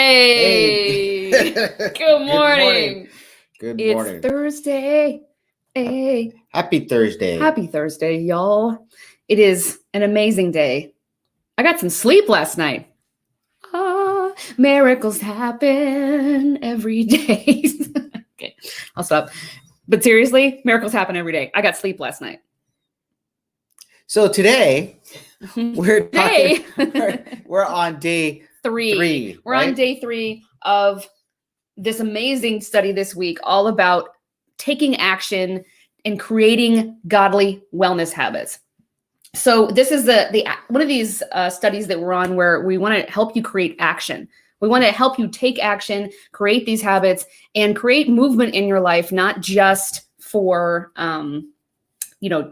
Hey, good morning. Good It's morning. Thursday. Hey, Happy Thursday. happy Thursday, y'all. It is an amazing day. I got some sleep last night. Miracles happen every day. Okay, I'll stop. But seriously, miracles happen every day. I got sleep last night. So today we're Day. we're on day three. We're on right? day 3 of this amazing study this week, all about taking action and creating godly wellness habits. So this is the one of these studies that we're on where we want to help you create action. We want to help you take action, create these habits, and create movement in your life, not just for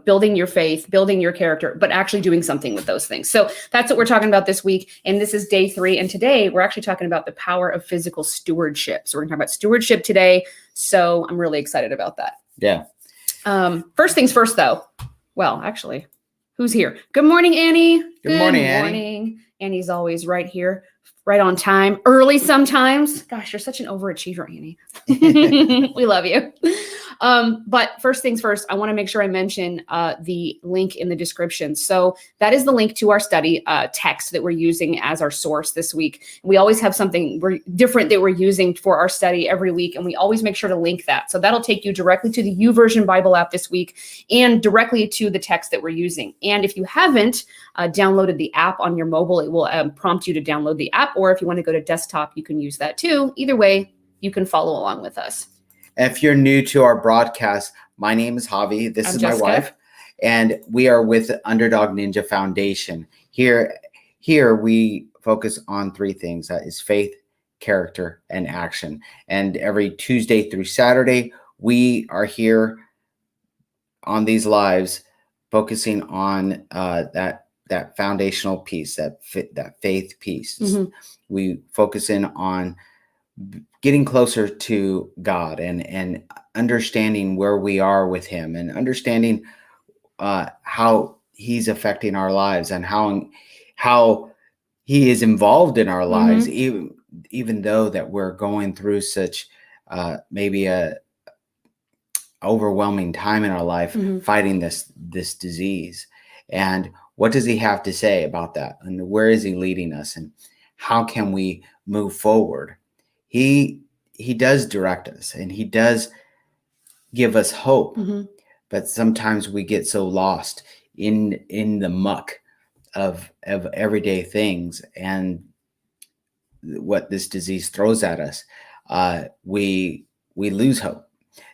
building your faith, building your character, but actually doing something with those things. So that's what we're talking about this week. And this is day 3. And today we're actually talking about the power of physical stewardship. So we're gonna talk about stewardship today. So I'm really excited about that. Yeah. First things first though. Well, actually, who's here? Good morning, Annie. Good morning, Annie. Annie's always right here, right on time, early sometimes. Gosh, you're such an overachiever, Annie. We love you. But first things first, I want to make sure I mention the link in the description. So that is the link to our study text that we're using as our source this week. We always have something different that we're using for our study every week, and we always make sure to link that. So that'll take you directly to the YouVersion Bible app this week and directly to the text that we're using. And if you haven't downloaded the app on your mobile, it will prompt you to download the app, or if you want to go to desktop, you can use that too. Either way, you can follow along with us. If you're new to our broadcast, my name is Javie. This is Jessica. My wife, and we are with Underdog Ninja Foundation. Here we focus on 3 things. That is faith, character, and action. And every Tuesday through Saturday, we are here on these lives focusing on that foundational piece, that faith piece. Mm-hmm. We focus in on getting closer to God and understanding where we are with him and understanding how he's affecting our lives and how he is involved in our lives, even though that we're going through such maybe a overwhelming time in our life, fighting this disease. And what does he have to say about that? And where is he leading us? And how can we move forward? He does direct us, and he does give us hope. But sometimes we get so lost in the muck of everyday things and what this disease throws at us. We lose hope.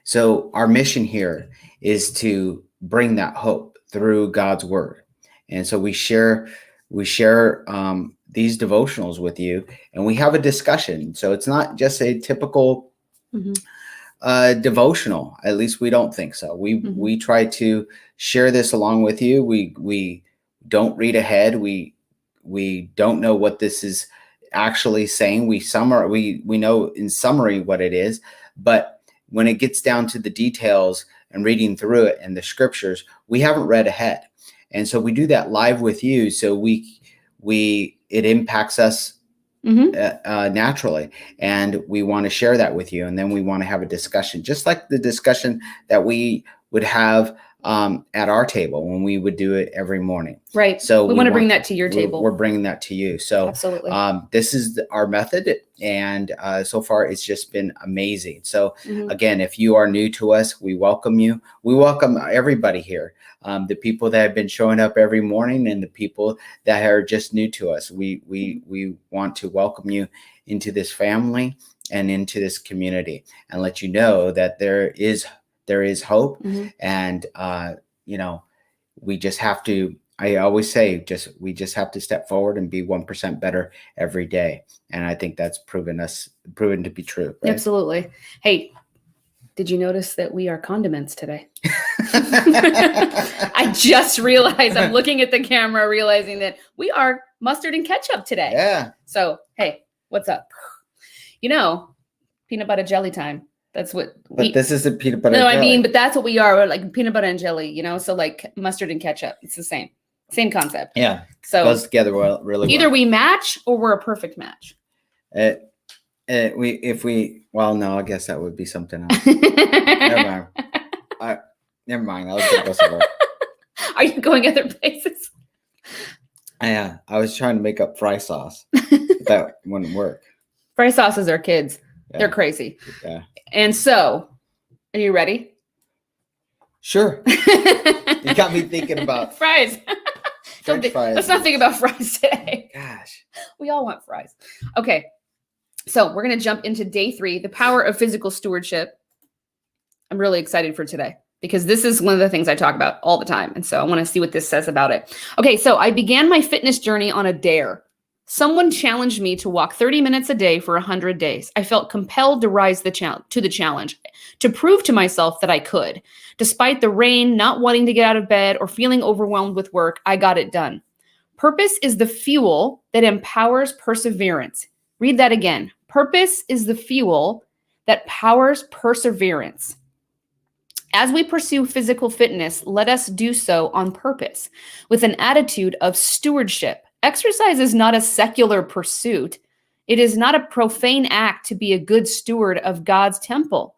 So our mission here is to bring that hope through God's word. And so we share these devotionals with you, and we have a discussion. So it's not just a typical devotional. At least we don't think so. We try to share this along with you. We don't read ahead. We don't know what this is actually saying. We know in summary what it is, but when it gets down to the details and reading through it and the scriptures, we haven't read ahead. And so we do that live with you. So it impacts us naturally, and we want to share that with you. And then we want to have a discussion, just like the discussion that we would have at our table when we would do it every morning. Right. So we want to bring that to your table. We're bringing that to you. So absolutely. This is our method, and so far it's just been amazing. So again, if you are new to us, we welcome you. We welcome everybody here. The people that have been showing up every morning and the people that are just new to us. We want to welcome you into this family and into this community, and let you know that there is hope. And we just have to, I always say, we just have to step forward and be 1% better every day. And I think that's proven to be true. Right? Absolutely. Hey, did you notice that we are condiments today? I just realized, I'm looking at the camera, realizing that we are mustard and ketchup today. Yeah. So, hey, what's up? Peanut butter jelly time. That's what this is a peanut butter jelly. I mean, but that's what we are. We're like peanut butter and jelly, so like mustard and ketchup. It's the same concept. Yeah. So goes together really well. Either we match or we're a perfect match. Well, no, I guess that would be something else. Never mind. Never mind. I'll get this over. Are you going other places? I was trying to make up fry sauce, but that wouldn't work. Fry sauces are kids. Yeah. They're crazy. Yeah. And so, are you ready? Sure. You got me thinking about fries. French fries. Let's not think about fries today. Gosh. We all want fries. Okay. So we're going to jump into day 3, the power of physical stewardship. I'm really excited for today because this is one of the things I talk about all the time. And so I want to see what this says about it. Okay. So I began my fitness journey on a dare. Someone challenged me to walk 30 minutes a day for 100 days. I felt compelled to rise to the challenge, to prove to myself that I could. Despite the rain, not wanting to get out of bed, or feeling overwhelmed with work, I got it done. Purpose is the fuel that empowers perseverance. Read that again. Purpose is the fuel that powers perseverance. As we pursue physical fitness, let us do so on purpose, with an attitude of stewardship. Exercise is not a secular pursuit. It is not a profane act to be a good steward of God's temple.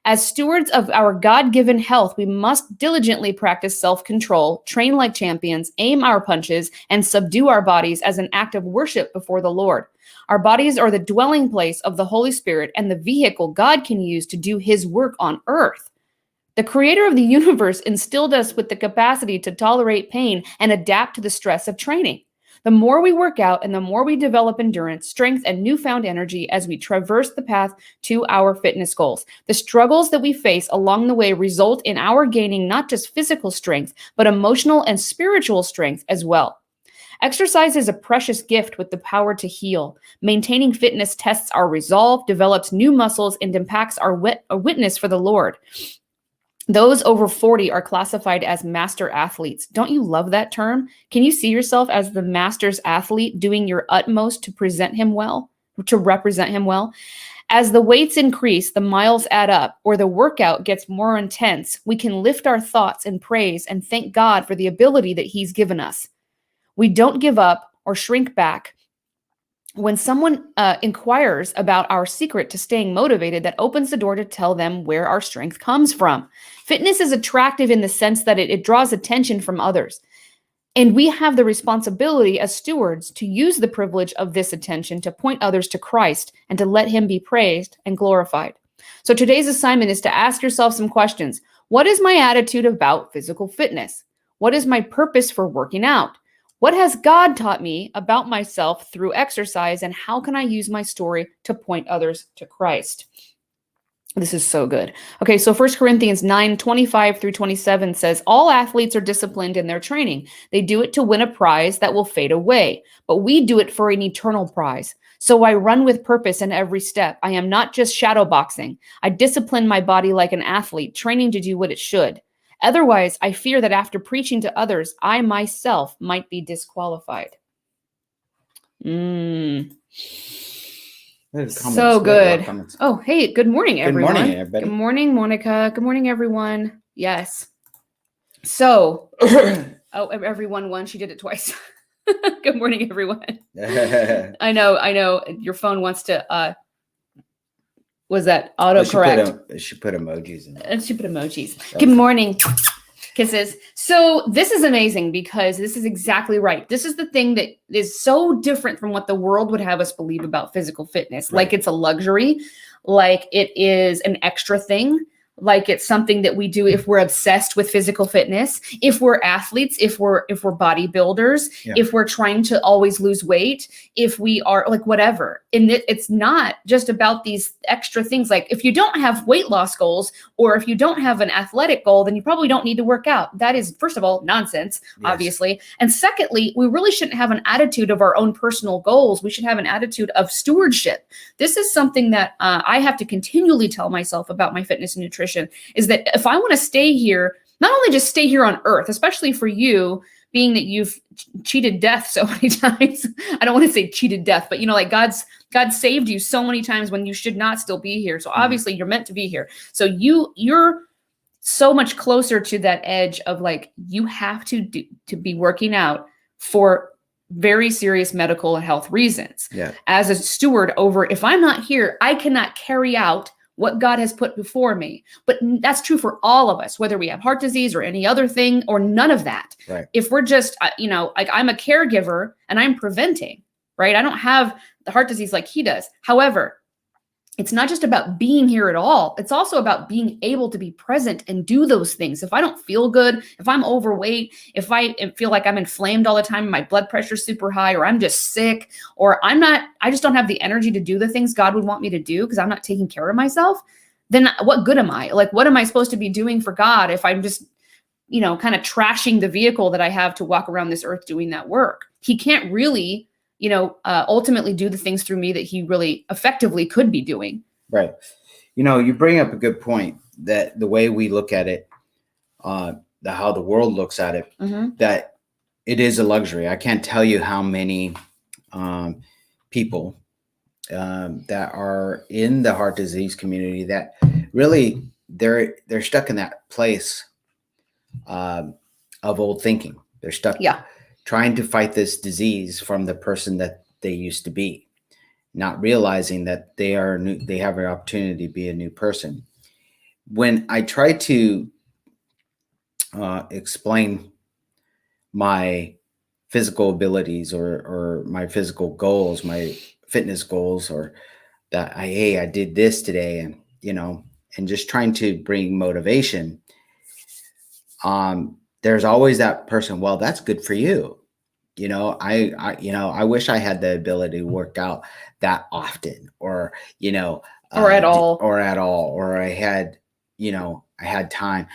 As stewards of our God-given health, we must diligently practice self-control, train like champions, aim our punches, and subdue our bodies as an act of worship before the Lord. Our bodies are the dwelling place of the Holy Spirit and the vehicle God can use to do his work on earth. The creator of the universe instilled us with the capacity to tolerate pain and adapt to the stress of training. The more we work out and the more we develop endurance, strength, and newfound energy as we traverse the path to our fitness goals. The struggles that we face along the way result in our gaining not just physical strength, but emotional and spiritual strength as well. Exercise is a precious gift with the power to heal. Maintaining fitness tests our resolve, develops new muscles, and impacts our witness for the Lord. Those over 40 are classified as master athletes. Don't you love that term? Can you see yourself as the master's athlete doing your utmost to represent him well? As the weights increase, the miles add up, or the workout gets more intense, we can lift our thoughts in praise and thank God for the ability that he's given us. We don't give up or shrink back. When someone inquires about our secret to staying motivated, that opens the door to tell them where our strength comes from. Fitness is attractive in the sense that it draws attention from others. And we have the responsibility as stewards to use the privilege of this attention to point others to Christ and to let him be praised and glorified. So today's assignment is to ask yourself some questions. What is my attitude about physical fitness? What is my purpose for working out? What has God taught me about myself through exercise, and how can I use my story to point others to Christ? This is so good. Okay, so 1 Corinthians 9:25-27 says, all athletes are disciplined in their training. They do it to win a prize that will fade away, but we do it for an eternal prize. So I run with purpose in every step. I am not just shadowboxing. I discipline my body like an athlete, training to do what it should. Otherwise, I fear that after preaching to others, I myself might be disqualified. So good. Oh, hey, good morning, everyone. Good morning, everybody. Good morning, Monica. Good morning, everyone. Yes. So, everyone won. She did it twice. Good morning, everyone. I know. Your phone wants to, was that autocorrect? She put emojis in. And she put emojis. Okay. Good morning. Kisses. So this is amazing because this is exactly right. This is the thing that is so different from what the world would have us believe about physical fitness. Right. Like it's a luxury, like it is an extra thing, like it's something that we do if we're obsessed with physical fitness, if we're athletes, if we're bodybuilders, if we're trying to always lose weight, if we are like whatever. And it's not just about these extra things. Like if you don't have weight loss goals, or if you don't have an athletic goal, then you probably don't need to work out. That is, first of all, nonsense, obviously. And secondly, we really shouldn't have an attitude of our own personal goals. We should have an attitude of stewardship. This is something that I have to continually tell myself about my fitness and nutrition, is that if I want to stay here, not only just stay here on earth, especially for you, being that you've cheated death so many times. I don't want to say cheated death, but like God saved you so many times when you should not still be here. So obviously you're meant to be here. So you're so much closer to that edge of like, you have to be working out for very serious medical and health reasons. Yeah. As a steward over, if I'm not here, I cannot carry out what God has put before me. But that's true for all of us, whether we have heart disease or any other thing or none of that. Right. If we're just, like I'm a caregiver and I'm preventing, right? I don't have the heart disease like he does. However, it's not just about being here at all. It's also about being able to be present and do those things. If I don't feel good, if I'm overweight, if I feel like I'm inflamed all the time, my blood pressure's super high, or I'm just sick, or I just don't have the energy to do the things God would want me to do because I'm not taking care of myself, then what good am I? Like, what am I supposed to be doing for God if I'm just, kind of trashing the vehicle that I have to walk around this earth doing that work? He can't really ultimately do the things through me that he really effectively could be doing. Right. You bring up a good point that the way we look at it, how the world looks at it, that it is a luxury. I can't tell you how many people that are in the heart disease community that really they're stuck in that place of old thinking. They're stuck. Yeah. Trying to fight this disease from the person that they used to be, not realizing that they are new, they have an opportunity to be a new person. When I try to explain my physical abilities or my physical goals, my fitness goals, or that I did this today, and and just trying to bring motivation, there's always that person, well, that's good for you. I wish I had the ability to work out that often, or or at all, or I had time.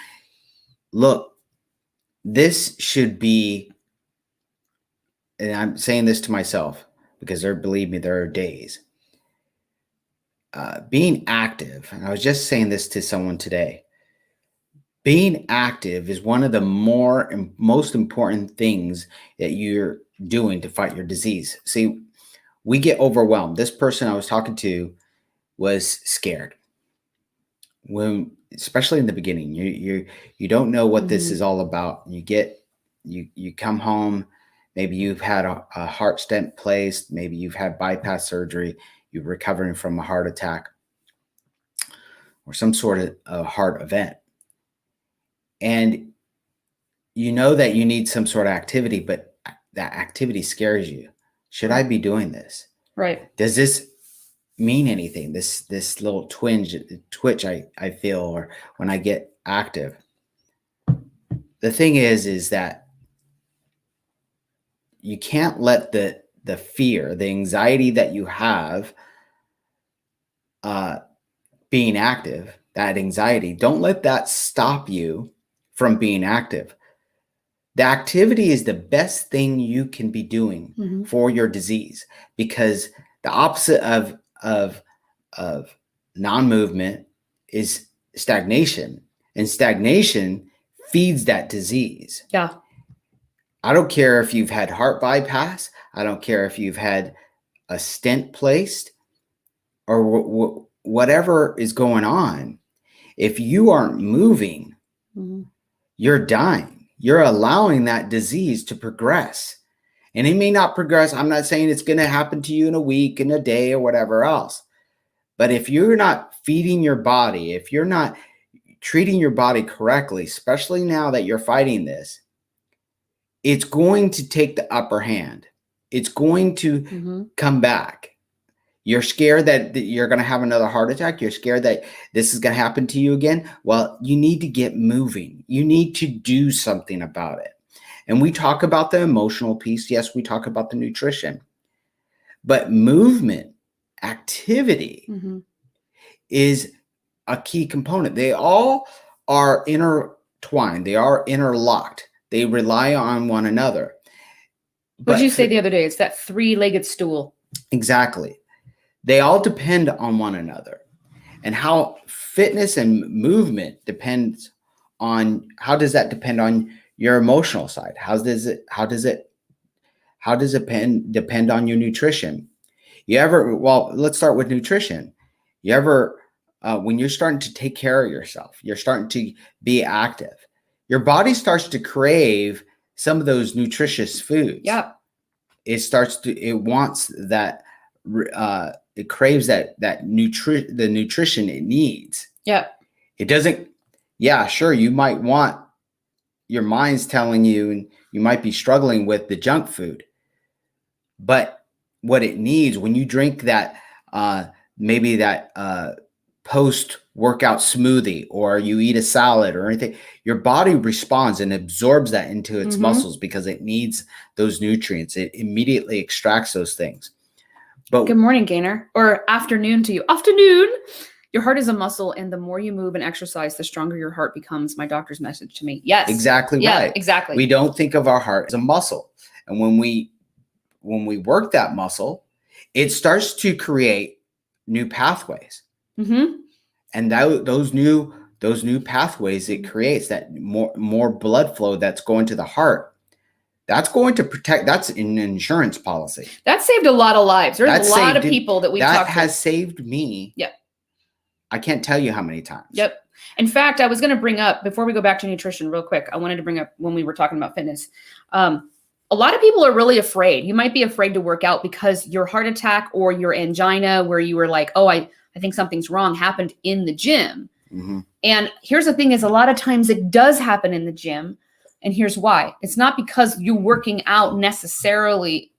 Look, this should be, and I'm saying this to myself because believe me, there are days. Being active, and I was just saying this to someone today. Being active is one of the most important things that you're doing to fight your disease. See, we get overwhelmed. This person I was talking to was scared. Especially in the beginning, you don't know what this is all about. You come home, maybe you've had a heart stent placed, maybe you've had bypass surgery, you're recovering from a heart attack or some sort of a heart event. And you know that you need some sort of activity, but that activity scares you. Should I be doing this? Right. Does this mean anything? This little twitch I feel, or when I get active. The thing is that you can't let the fear, the anxiety that you have being active, that anxiety, don't let that stop you from being active. The activity is the best thing you can be doing for your disease, because the opposite of non-movement is stagnation, and stagnation feeds that disease. Yeah. I don't care if you've had heart bypass. I don't care if you've had a stent placed or whatever is going on. If you aren't moving, you're dying. You're allowing that disease to progress. And it may not progress. I'm not saying it's going to happen to you in a week, in a day, or whatever else. But if you're not feeding your body, if you're not treating your body correctly, especially now that you're fighting this, it's going to take the upper hand. It's going to come back. You're scared that you're going to have another heart attack. You're scared that this is going to happen to you again. Well, you need to get moving. You need to do something about it. And we talk about the emotional piece. Yes, we talk about the nutrition. But movement, activity is a key component. They all are intertwined. They are interlocked. They rely on one another. What did you say the other day? It's that three-legged stool. Exactly. They all depend on one another. And how fitness and movement depends on, how does that depend on your emotional side? How does it depend on your nutrition? Well, let's start with nutrition. When you're starting to take care of yourself, you're starting to be active, your body starts to crave some of those nutritious foods. Yeah. it wants that, it craves the nutrition it needs. Yeah. It doesn't, yeah, sure. You might want, your mind's telling you, and you might be struggling with the junk food, but what it needs when you drink that, maybe that, post workout smoothie, or you eat a salad or anything, your body responds and absorbs that into its muscles because it needs those nutrients. It immediately extracts those things. But good morning, Gainer, or afternoon to you. Afternoon. Your heart is a muscle, and the more you move and exercise, the stronger your heart becomes. My doctor's message to me. Yes. Exactly right. Exactly. We don't think of our heart as a muscle. And when we work that muscle, it starts to create new pathways. And those new pathways it creates, that more blood flow that's going to the heart, that's going to protect. That's an insurance policy. That saved a lot of lives. There's a lot of people that we've talked to. That has saved me. Yep. I can't tell you how many times. Yep. In fact, I was going to bring up, before we go back to nutrition real quick, I wanted to bring up when we were talking about fitness. A lot of people are really afraid. You might be afraid to work out because your heart attack or your angina, where you were like, oh, I think something's wrong, happened in the gym. And here's the thing is, a lot of times it does happen in the gym. And here's why. It's not because you're working out necessarily,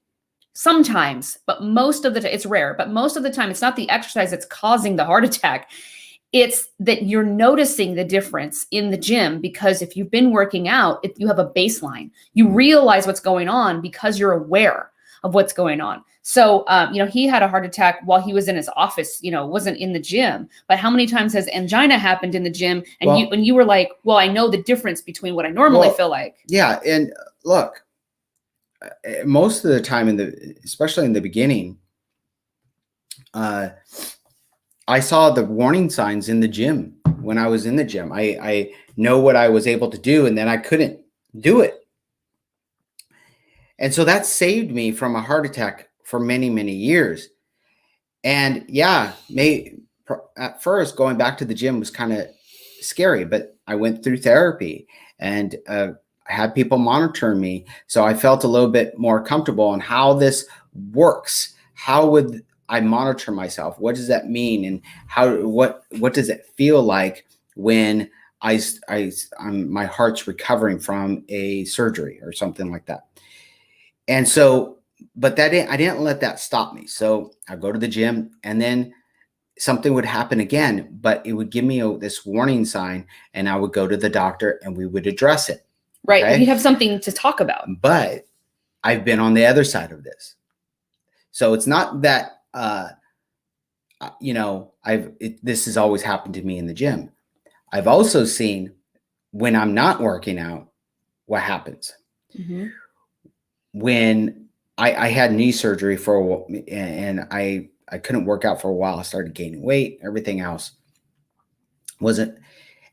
sometimes, but most of the time, it's rare, but most of the time, it's not the exercise that's causing the heart attack. It's that you're noticing the difference in the gym, because if you've been working out, if you have a baseline, you realize what's going on because you're aware of what's going on. So, he had a heart attack while he was in his office, wasn't in the gym. But how many times has angina happened in the gym? And you were like, well, I know the difference between what I normally feel like. Yeah. And look, most of the time especially in the beginning, I saw the warning signs in the gym when I was in the gym. I know what I was able to do, and then I couldn't do it. And so that saved me from a heart attack for many, many years. And yeah, at first going back to the gym was kind of scary, but I went through therapy and I had people monitor me. So I felt a little bit more comfortable on how this works. How would I monitor myself? What does that mean? And what does it feel like when my heart's recovering from a surgery or something like that? And so, but I didn't let that stop me. So I go to the gym, and then something would happen again, but it would give me this warning sign, and I would go to the doctor and we would address it. Right. Okay? You have something to talk about. But I've been on the other side of this. So it's not that, this has always happened to me in the gym. I've also seen when I'm not working out, what happens. When I had knee surgery and I couldn't work out for a while. I started gaining weight, everything else wasn't.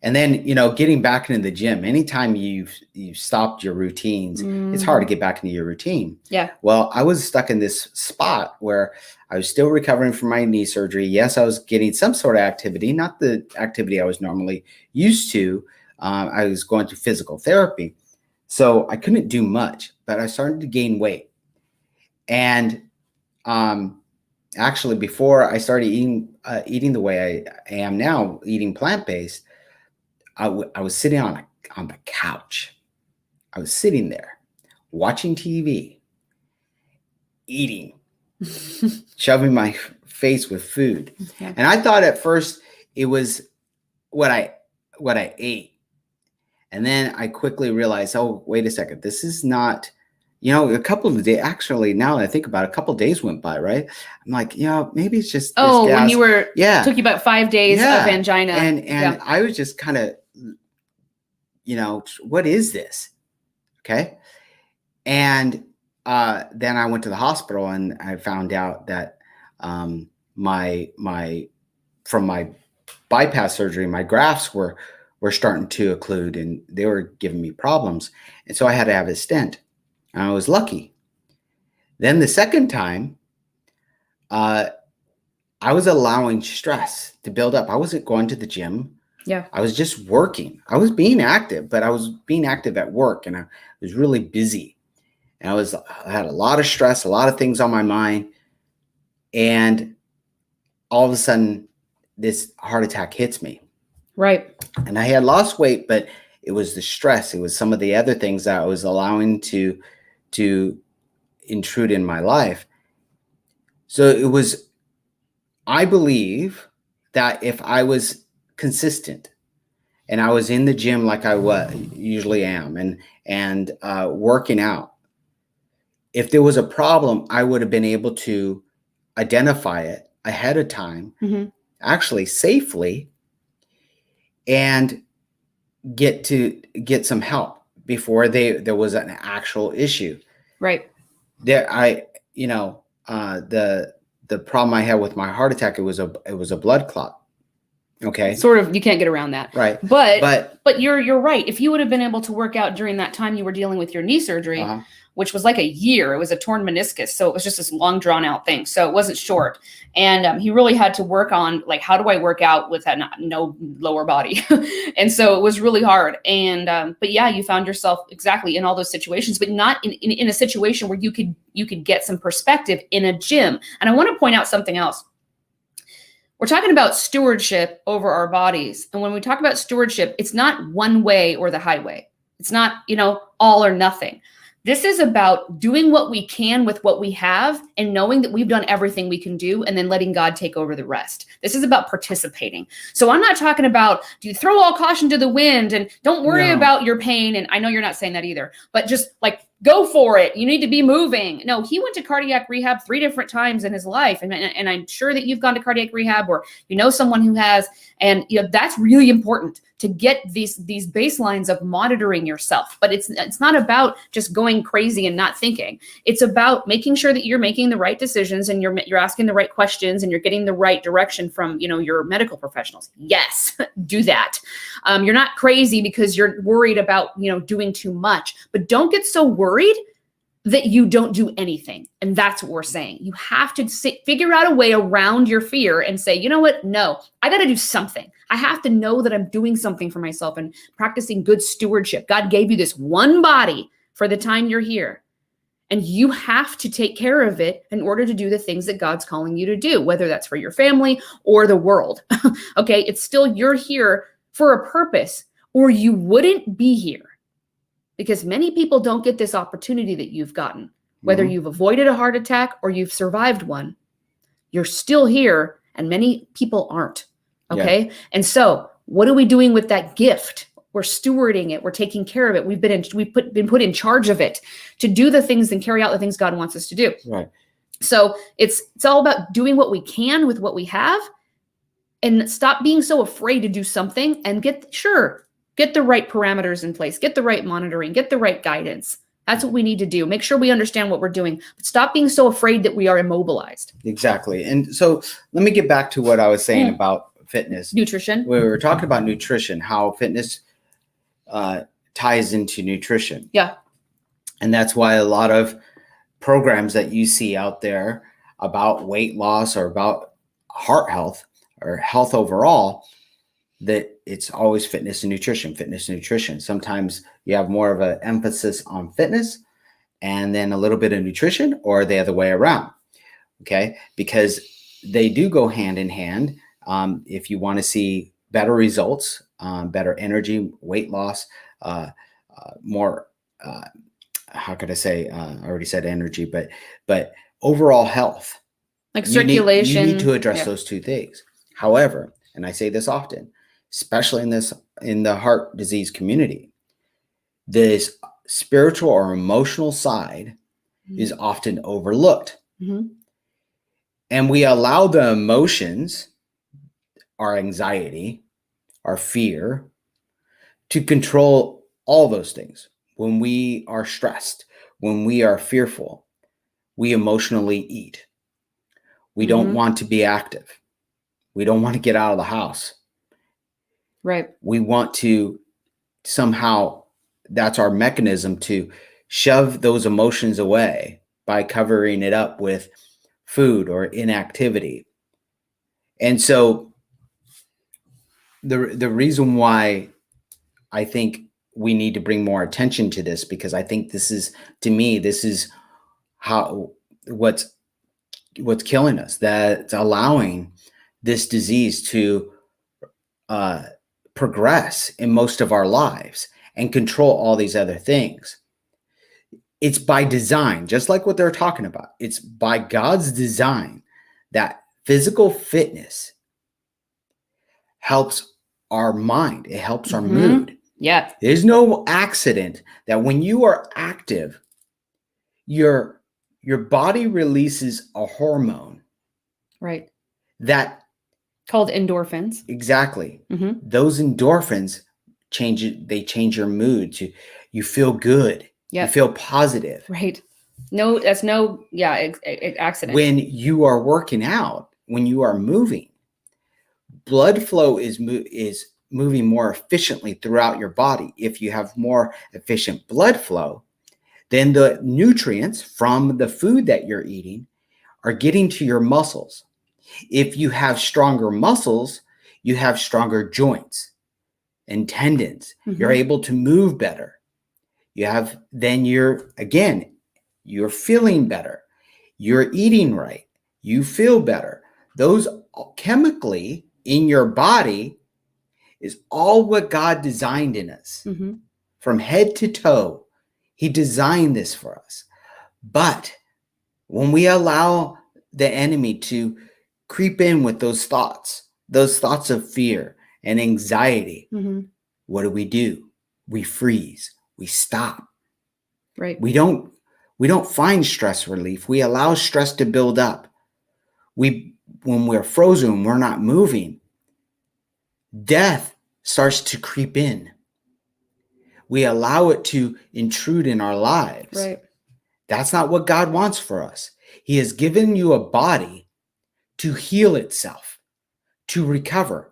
And then, getting back into the gym, anytime you've stopped your routines, it's hard to get back into your routine. Yeah. Well, I was stuck in this spot where I was still recovering from my knee surgery. Yes, I was getting some sort of activity, not the activity I was normally used to. I was going through physical therapy. So I couldn't do much, but I started to gain weight. And actually, before I started eating the way I am now, eating plant-based, I was sitting on the couch. I was sitting there watching TV, eating, shoving my face with food. Okay. And I thought at first it was what I ate. And then I quickly realized, oh, wait a second, this is not, a couple of days, actually, now that I think about it, a couple of days went by, right? I'm like, maybe it's just this gas. When you were, took you about 5 days of angina. And I was just kind of, what is this? Okay. And then I went to the hospital and I found out that from my bypass surgery, my grafts were starting to occlude and they were giving me problems. And so I had to have a stent. And I was lucky. Then the second time, I was allowing stress to build up. I wasn't going to the gym. Yeah. I was just working. I was being active, but I was being active at work and I was really busy. and I had a lot of stress, a lot of things on my mind. And all of a sudden this heart attack hits me. Right. And I had lost weight, but it was the stress. It was some of the other things that I was allowing to intrude in my life. So it was, I believe that if I was consistent and I was in the gym like I usually am and working out, if there was a problem, I would have been able to identify it ahead of time, actually safely, and get some help before there was an actual issue. Right. The problem I had with my heart attack, it was a blood clot. Okay. Sort of, you can't get around that. Right. But you're right. If you would have been able to work out during that time you were dealing with your knee surgery, which was like a year, it was a torn meniscus. So it was just this long drawn out thing. So it wasn't short. And he really had to work on, like, how do I work out with that no lower body? And so it was really hard. And, but yeah, you found yourself exactly in all those situations, but not in a situation where you could get some perspective in a gym. And I want to point out something else. We're talking about stewardship over our bodies. And when we talk about stewardship, it's not one way or the highway. It's not, all or nothing. This is about doing what we can with what we have and knowing that we've done everything we can do and then letting God take over the rest. This is about participating. So I'm not talking about, do you throw all caution to the wind and don't worry about your pain? And I know you're not saying that either, but just like, go for it. You need to be moving. No, he went to cardiac rehab 3 different times in his life. And I'm sure that you've gone to cardiac rehab or someone who has. And that's really important to get these baselines of monitoring yourself. But it's not about just going crazy and not thinking. It's about making sure that you're making the right decisions and you're asking the right questions and you're getting the right direction from your medical professionals. Yes, do that. You're not crazy because you're worried about doing too much, but don't get so worried that you don't do anything. And that's what we're saying. You have to figure out a way around your fear and say, you know what? No, I got to do something. I have to know that I'm doing something for myself and practicing good stewardship. God gave you this one body for the time you're here. And you have to take care of it in order to do the things that God's calling you to do, whether that's for your family or the world. Okay. It's still, you're here for a purpose or you wouldn't be here. Because many people don't get this opportunity that you've gotten, whether you've avoided a heart attack or you've survived one, you're still here and many people aren't. Okay. Yeah. And so what are we doing with that gift? We're stewarding it. We're taking care of it. We've been put in charge of it to do the things and carry out the things God wants us to do. Right. So it's all about doing what we can with what we have and stop being so afraid to do something and get the right parameters in place, get the right monitoring, get the right guidance. That's what we need to do. Make sure we understand what we're doing, but stop being so afraid that we are immobilized. Exactly. And so let me get back to what I was saying about fitness. Nutrition. We were talking about nutrition, how fitness ties into nutrition. Yeah. And that's why a lot of programs that you see out there about weight loss or about heart health or health overall, that it's always fitness and nutrition. Sometimes you have more of an emphasis on fitness and then a little bit of nutrition, or the other way around. Okay. Because they do go hand in hand. If you want to see better results, better energy, weight loss, more, how could I say, I already said energy, but overall health, like circulation, you need to address those two things. However, and I say this often, especially in the heart disease community, this spiritual or emotional side is often overlooked. And we allow the emotions, our anxiety, our fear, to control all those things. When we are stressed, when we are fearful, we emotionally eat. We don't want to be active. We don't want to get out of the house. Right. We want to somehow, that's our mechanism to shove those emotions away by covering it up with food or inactivity. And so the reason why I think we need to bring more attention to this, because I think this is, to me, this is how what's killing us, that's allowing this disease to progress in most of our lives and control all these other things. It's by design, just like what they're talking about. It's by God's design that physical fitness helps our mind. It helps our mood. Yeah. There's no accident that when you are active, your body releases a hormone. Right. That called endorphins. Exactly. Those endorphins change your mood. You feel good. Yep. You feel positive. Right. No, that's no, accident. When you are working out, when you are moving, blood flow is moving more efficiently throughout your body. If you have more efficient blood flow, then the nutrients from the food that you're eating are getting to your muscles. If you have stronger muscles, you have stronger joints and tendons. You're able to move better. You're feeling better. You're eating right. You feel better. Those chemically in your body is all what God designed in us. From head to toe, He designed this for us. But when we allow the enemy to creep in with those thoughts of fear and anxiety, what do? We freeze. We stop. Right. We don't find stress relief. We allow stress to build up. When we're frozen, we're not moving, death starts to creep in. We allow it to intrude in our lives. Right. That's not what God wants for us. He has given you a body to heal itself, to recover.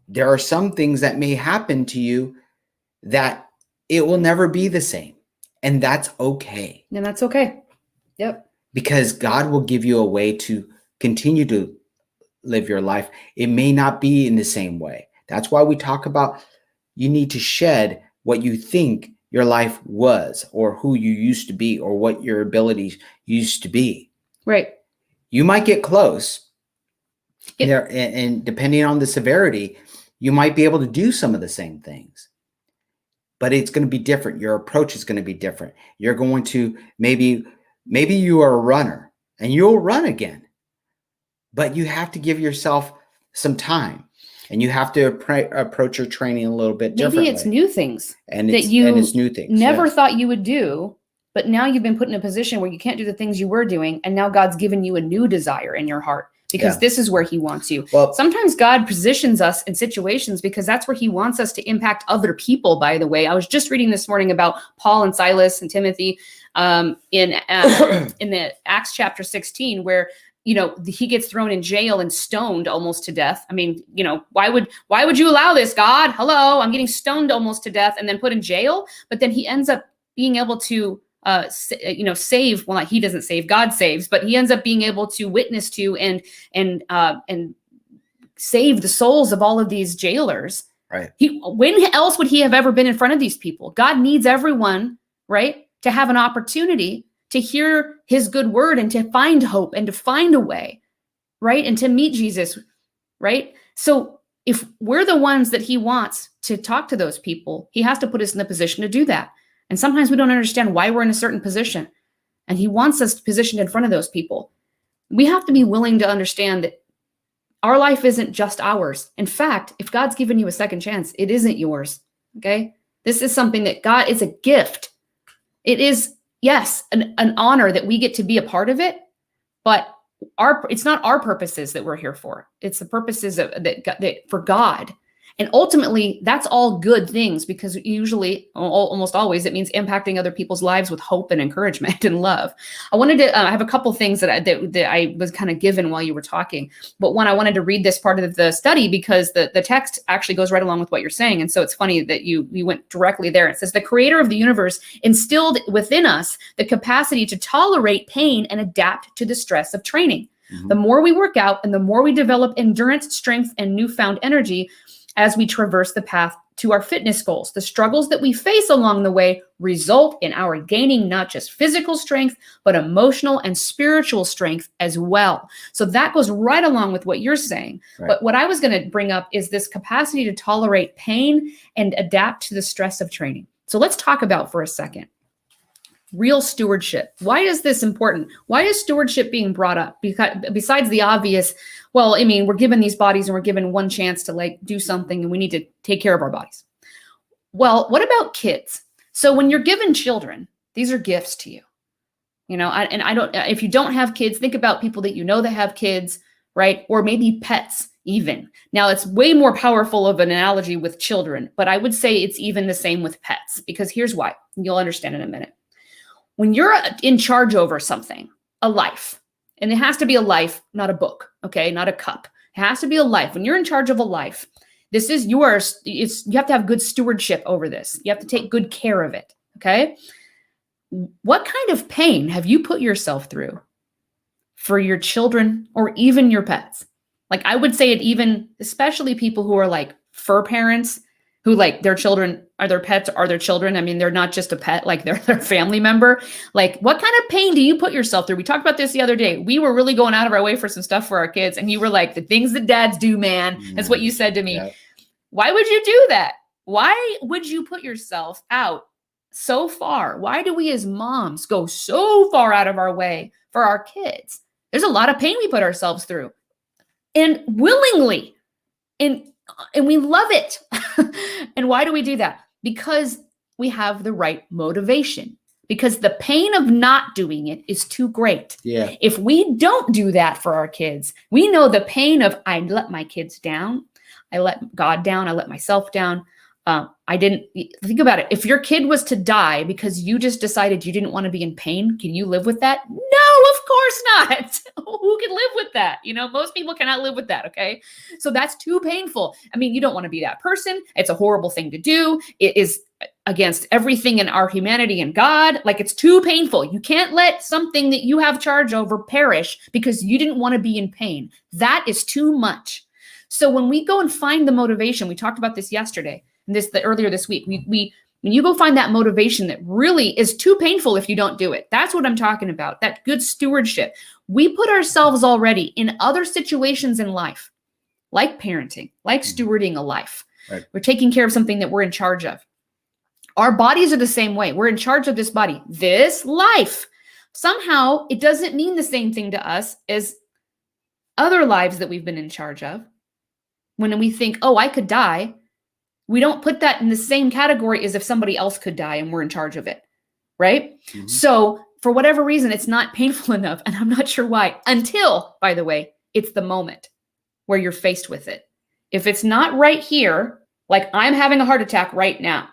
There are some things that may happen to you that it will never be the same. And that's okay. And that's okay. Yep. Because God will give you a way to continue to live your life. It may not be in the same way. That's why we talk about you need to shed what you think your life was, or who you used to be, or what your abilities used to be. Right. You might get close. There, and depending on the severity, you might be able to do some of the same things. But it's going to be different. Your approach is going to be different. You're going to maybe you are a runner and you'll run again. But you have to give yourself some time, and you have to approach your training a little bit differently. Maybe it's new things and it's new things. Never thought you would do, but now you've been put in a position where you can't do the things you were doing, and now God's given you a new desire in your heart, because this is where He wants you. Well, sometimes God positions us in situations because that's where He wants us to impact other people. By the way, I was just reading this morning about Paul and Silas and Timothy in the Acts chapter 16, where he gets thrown in jail and stoned almost to death. I mean, why would you allow this, God? Hello, I'm getting stoned almost to death and then put in jail. But then he ends up being able to, save. Well, he doesn't save, God saves, but he ends up being able to witness to and save the souls of all of these jailers. Right. When else would he have ever been in front of these people? God needs everyone, right, to have an opportunity to hear His good word and to find hope and to find a way, right? And to meet Jesus, right? So if we're the ones that He wants to talk to those people, He has to put us in the position to do that. And sometimes we don't understand why we're in a certain position, and He wants us positioned in front of those people. We have to be willing to understand that our life isn't just ours. In fact, if God's given you a second chance, it isn't yours, okay? This is something that God is a gift. It is, yes, an honor that we get to be a part of it, but it's not our purposes that we're here for. It's the purposes that for God. And ultimately, that's all good things, because usually, almost always, it means impacting other people's lives with hope and encouragement and love. I wanted to I have a couple things that I was kind of given while you were talking. But one, I wanted to read this part of the study because the text actually goes right along with what you're saying. And so it's funny that you went directly there. It says, the Creator of the universe instilled within us the capacity to tolerate pain and adapt to the stress of training. The more we work out and the more we develop endurance, strength, and newfound energy, as we traverse the path to our fitness goals. The struggles that we face along the way result in our gaining not just physical strength, but emotional and spiritual strength as well. So that goes right along with what you're saying. Right. But what I was going to bring up is this capacity to tolerate pain and adapt to the stress of training. So let's talk about for a second real stewardship. Why is this important? Why is stewardship being brought up? Because besides the obvious, well, I mean, we're given these bodies and we're given one chance to like do something and we need to take care of our bodies. Well, what about kids? So when you're given children, these are gifts to you. You know, if you don't have kids, think about people that you know that have kids, right? Or maybe pets even. Now it's way more powerful of an analogy with children, but I would say it's even the same with pets, because here's why. You'll understand in a minute. When you're in charge over something, a life, and it has to be a life, not a book, okay? Not a cup. It has to be a life. When you're in charge of a life, this is yours. You have to have good stewardship over this. You have to take good care of it, okay? What kind of pain have you put yourself through for your children or even your pets? Like I would say it even, especially people who are like fur parents, who like their children are their pets, are their children. I mean, they're not just a pet, like they're their family member. Like what kind of pain do you put yourself through? We talked about this the other day. We were really going out of our way for some stuff for our kids. And you were like, the things that dads do, man. That's what you said to me. Yep. Why would you do that? Why would you put yourself out so far? Why do we as moms go so far out of our way for our kids? There's a lot of pain we put ourselves through, and willingly, and we love it. And why do we do that? Because we have the right motivation. Because the pain of not doing it is too great. Yeah. If we don't do that for our kids, we know the pain of I let my kids down. I let God down. I let myself down. I didn't think about it. If your kid was to die because you just decided you didn't want to be in pain, can you live with that? No, of course not. Who can live with that? You know, most people cannot live with that. Okay. So that's too painful. I mean, you don't want to be that person. It's a horrible thing to do. It is against everything in our humanity and God. Like it's too painful. You can't let something that you have charge over perish because you didn't want to be in pain. That is too much. So when we go and find the motivation, we talked about this yesterday, and earlier this week, when you go find that motivation that really is too painful if you don't do it, that's what I'm talking about, that good stewardship. We put ourselves already in other situations in life, like parenting, like stewarding a life. Right. We're taking care of something that we're in charge of. Our bodies are the same way. We're in charge of this body, this life. Somehow, it doesn't mean the same thing to us as other lives that we've been in charge of. When we think, oh, I could die, we don't put that in the same category as if somebody else could die and we're in charge of it, right? Mm-hmm. So for whatever reason, it's not painful enough, and I'm not sure why, until, by the way, it's the moment where you're faced with it. If it's not right here, like I'm having a heart attack right now,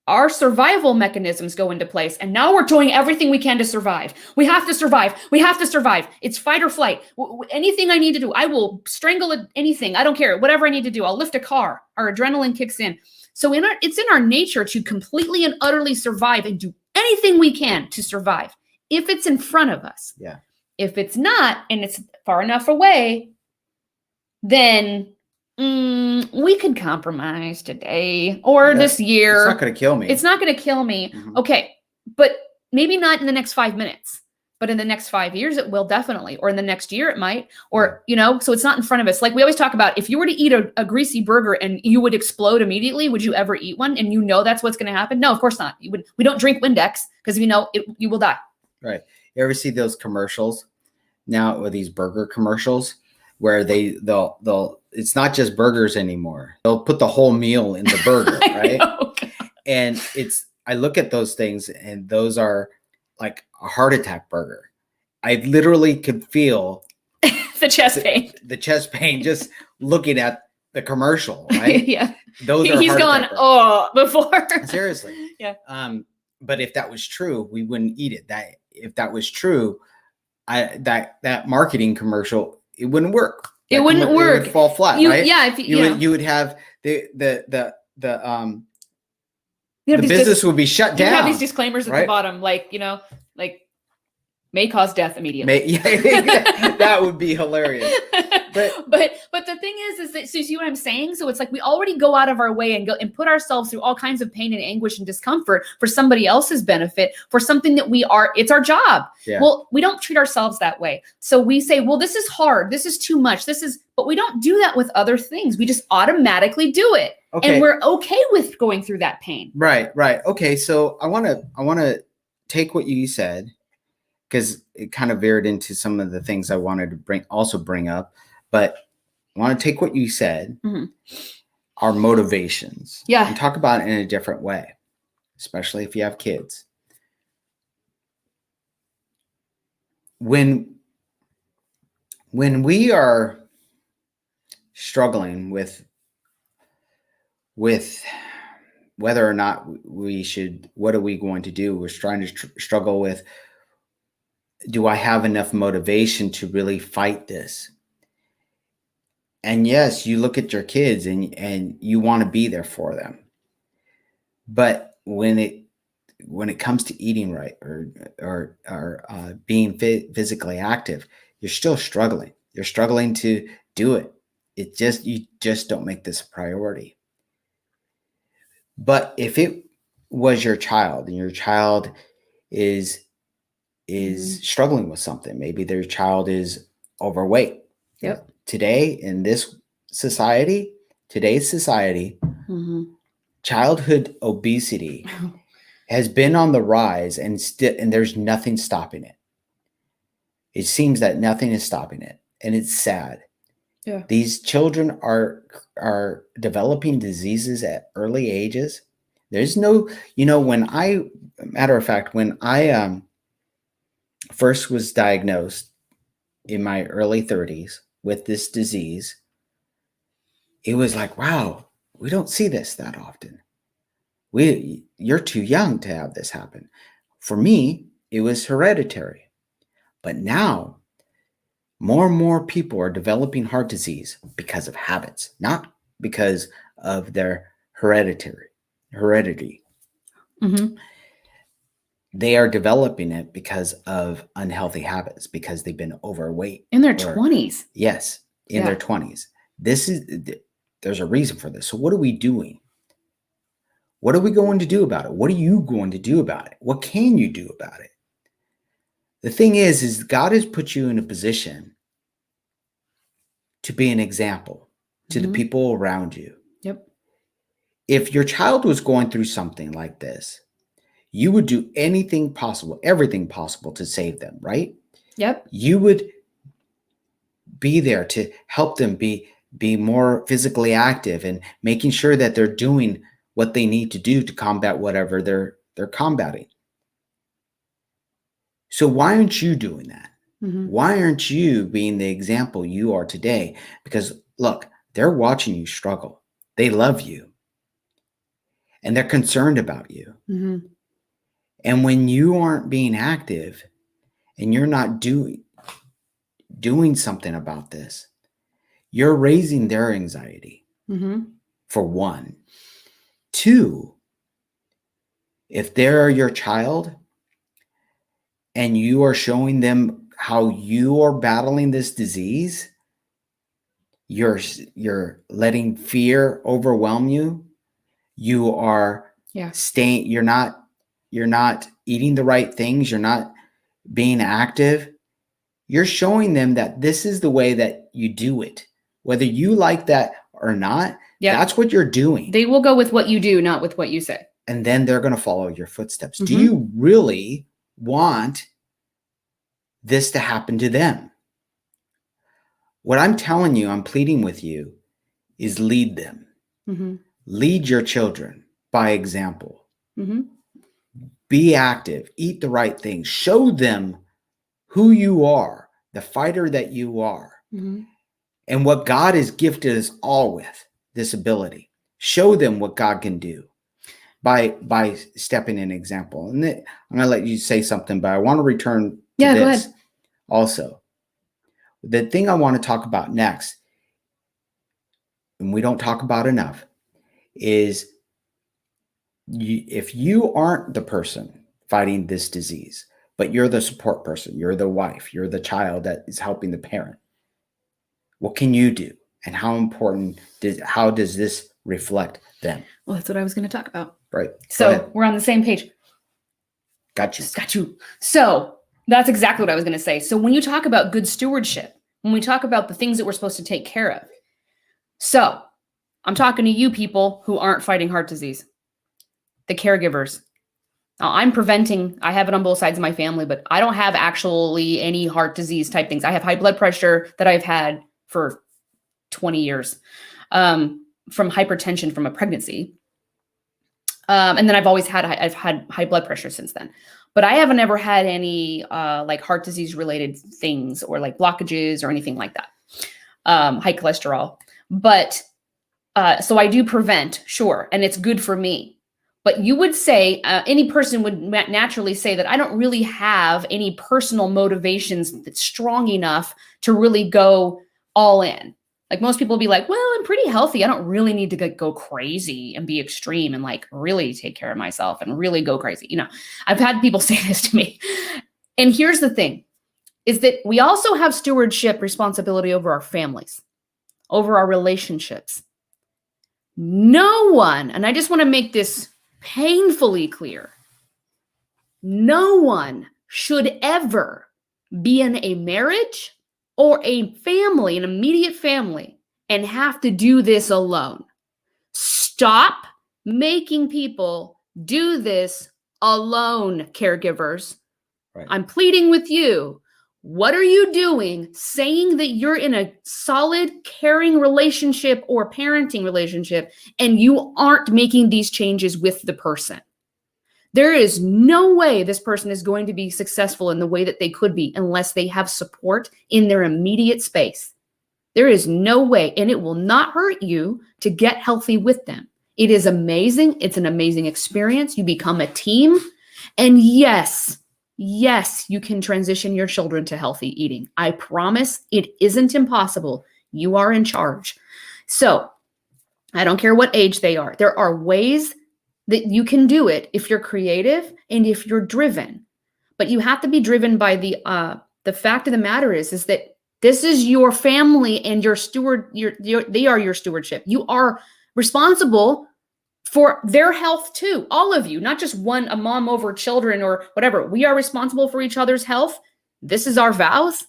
our survival mechanisms go into place, and now we're doing everything we can to survive. We have to survive. We have to survive. It's fight or flight. Anything I need to do, I will strangle anything. I don't care. Whatever I need to do, I'll lift a car. Our adrenaline kicks in. So it's in our nature to completely and utterly survive and do anything we can to survive if it's in front of us. Yeah. If it's not, and it's far enough away, then we could compromise today or this year. It's not going to kill me. It's not going to kill me. Mm-hmm. Okay. But maybe not in the next 5 minutes, but in the next 5 years, it will definitely, or in the next year it might, or, so it's not in front of us. Like we always talk about, if you were to eat a greasy burger and you would explode immediately, would you ever eat one? And that's what's going to happen? No, of course not. We don't drink Windex because you will die. Right. You ever see those commercials now, or these burger commercials where they'll it's not just burgers anymore. They'll put the whole meal in the burger, right? And I look at those things, and those are like a heart attack burger. I literally could feel the chest pain. The chest pain just looking at the commercial, right? Yeah. Those are he's going, oh, before. Seriously. Yeah. But if that was true, we wouldn't eat it. If that was true, that marketing commercial, it wouldn't work. It wouldn't work. It would fall flat, right? Yeah. You would have the business would be shut down. You have these disclaimers at the bottom, like May cause death immediately. That would be hilarious. But the thing is that, so you see what I'm saying? So it's like we already go out of our way and go and put ourselves through all kinds of pain and anguish and discomfort for somebody else's benefit, for something that it's our job. Yeah. Well, we don't treat ourselves that way. So we say, well, this is hard. This is too much. But we don't do that with other things. We just automatically do it. Okay. And we're okay with going through that pain. Right. Okay. So I want to take what you said, because it kind of veered into some of the things I wanted to bring up. But I want to take what you said, our motivations, and talk about it in a different way, especially if you have kids. When we are struggling with whether or not we should, what are we going to do? We're trying to struggle with, do I have enough motivation to really fight this? And yes, you look at your kids and you want to be there for them. But when it comes to eating right or being physically active, you're still struggling. You're struggling to do it. You just don't make this a priority. But if it was your child and your child is struggling with something, maybe their child is overweight. Yep. Today in today's society, childhood obesity has been on the rise, and there's nothing stopping it. It seems that nothing is stopping it, and it's sad. Yeah. These children are developing diseases at early ages. There's no, when I first was diagnosed in my early 30s with this disease, it was like, wow, we don't see this that often. You're too young to have this happen. For me, it was hereditary. But now, more and more people are developing heart disease because of habits, not because of their heredity. They are developing it because of unhealthy habits, because they've been overweight. In their 20s. Yes, in their 20s. There's a reason for this. So what are we doing? What are we going to do about it? What are you going to do about it? What can you do about it? The thing is God has put you in a position to be an example to the people around you. Yep. If your child was going through something like this, you would do everything possible to save them, right? Yep. You would be there to help them be more physically active and making sure that they're doing what they need to do to combat whatever they're combating. So why aren't you doing that? Why aren't you being the example you are today? Because look, they're watching you struggle. They love you. And they're concerned about you. And when you aren't being active and you're not doing something about this, you're raising their anxiety, for one. Two, if they're your child and you are showing them how you are battling this disease, you're letting fear overwhelm you. You are you're not eating the right things. You're not being active. You're showing them that this is the way that you do it. Whether you like that or not, that's what you're doing. They will go with what you do, not with what you say. And then they're going to follow your footsteps. Do you really want this to happen to them? What I'm telling you, I'm pleading with you, is lead them. Lead your children by example. Be active. Eat the right things. Show them who you are, the fighter that you are, and what God has gifted us all with, this ability. Show them what God can do by stepping an example. And I'm going to let you say something, but I want to return to this also. The thing I want to talk about next, and we don't talk about enough, is if you aren't the person fighting this disease, but you're the support person. You're the wife. You're the child that is helping the parent. What can you do? And how does this reflect them? Well, that's what I was going to talk about. Right. So we're on the same page. Got you. So that's exactly what I was going to say. So when you talk about good stewardship, when we talk about the things that we're supposed to take care of, so I'm talking to you people who aren't fighting heart disease, the caregivers. Now, I have it on both sides of my family, but I don't have actually any heart disease type things. I have high blood pressure that I've had for 20 years from hypertension from a pregnancy. And then I've had high blood pressure since then. But I haven't ever had any like heart disease related things or like blockages or anything like that. High cholesterol. But so I do prevent, sure, and it's good for me. But you would say, any person would naturally say that I don't really have any personal motivations that's strong enough to really go all in. Like most people will be like, well, I'm pretty healthy. I don't really need to go crazy and be extreme and like really take care of myself and really go crazy. You know, I've had people say this to me. And here's the thing, is that we also have stewardship responsibility over our families, over our relationships. No one, and I just want to make this painfully clear, no one should ever be in a marriage or a family, an immediate family, and have to do this alone. Stop making people do this alone, caregivers. Right. I'm pleading with you. What are you doing saying that you're in a solid, caring relationship or parenting relationship and you aren't making these changes with the person? There is no way this person is going to be successful in the way that they could be unless they have support in their immediate space. There is no way, and it will not hurt you to get healthy with them. It is amazing. It's an amazing experience. You become a team. And yes, you can transition your children to healthy eating. I promise it isn't impossible. You are in charge. So I don't care what age they are. There are ways that you can do it if you're creative and if you're driven. But you have to be driven by the fact of the matter is that this is your family and your steward. They are your stewardship. You are responsible for their health too. All of you, not just a mom over children or whatever. We are responsible for each other's health. This is our vows,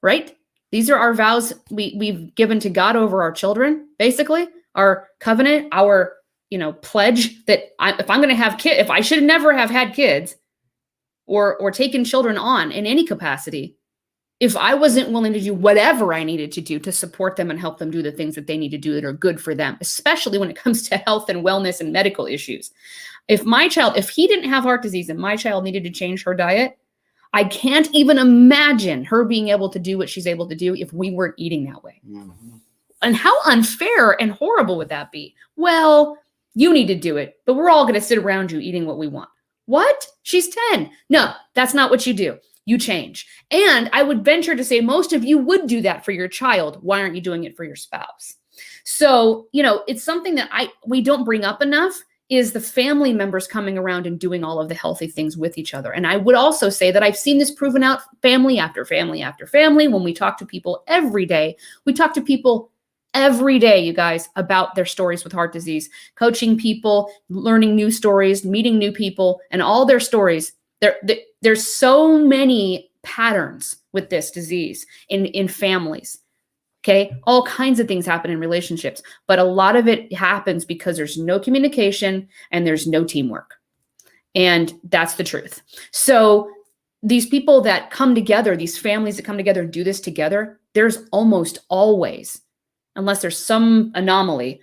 right? These are our vows we've given to God over our children, basically. Our covenant, our pledge that if I'm going to have kids, if I should never have had kids or taken children on in any capacity, if I wasn't willing to do whatever I needed to do to support them and help them do the things that they need to do that are good for them, especially when it comes to health and wellness and medical issues. If he didn't have heart disease and my child needed to change her diet, I can't even imagine her being able to do what she's able to do if we weren't eating that way. Mm-hmm. And how unfair and horrible would that be? Well, you need to do it, but we're all going to sit around you eating what we want. What? She's 10. No, that's not what you do. You change. And I would venture to say most of you would do that for your child. Why aren't you doing it for your spouse? So, it's something that we don't bring up enough is the family members coming around and doing all of the healthy things with each other. And I would also say that I've seen this proven out family after family after family. When we talk to people every day, you guys, about their stories with heart disease, coaching people, learning new stories, meeting new people, and all their stories. There's so many patterns with this disease in families. Okay. All kinds of things happen in relationships, but a lot of it happens because there's no communication and there's no teamwork. And that's the truth. So these people that come together, these families that come together and do this together, there's almost always, unless there's some anomaly,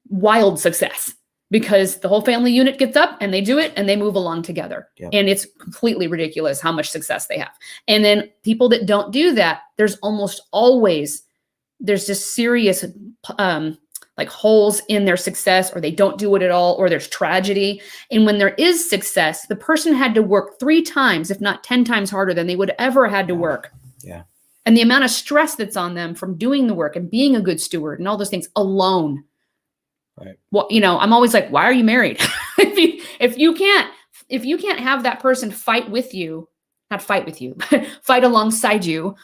wild success, because the whole family unit gets up and they do it and they move along together. Yep. And it's completely ridiculous how much success they have. And then people that don't do that, there's just serious like holes in their success, or they don't do it at all, or there's tragedy. And when there is success, the person had to work 3 times, if not 10 times harder than they would ever had to work. Yeah. And the amount of stress that's on them from doing the work and being a good steward and all those things alone. Right. Well, I'm always like, why are you married? if you can't have that person fight with you not fight with you, but fight alongside you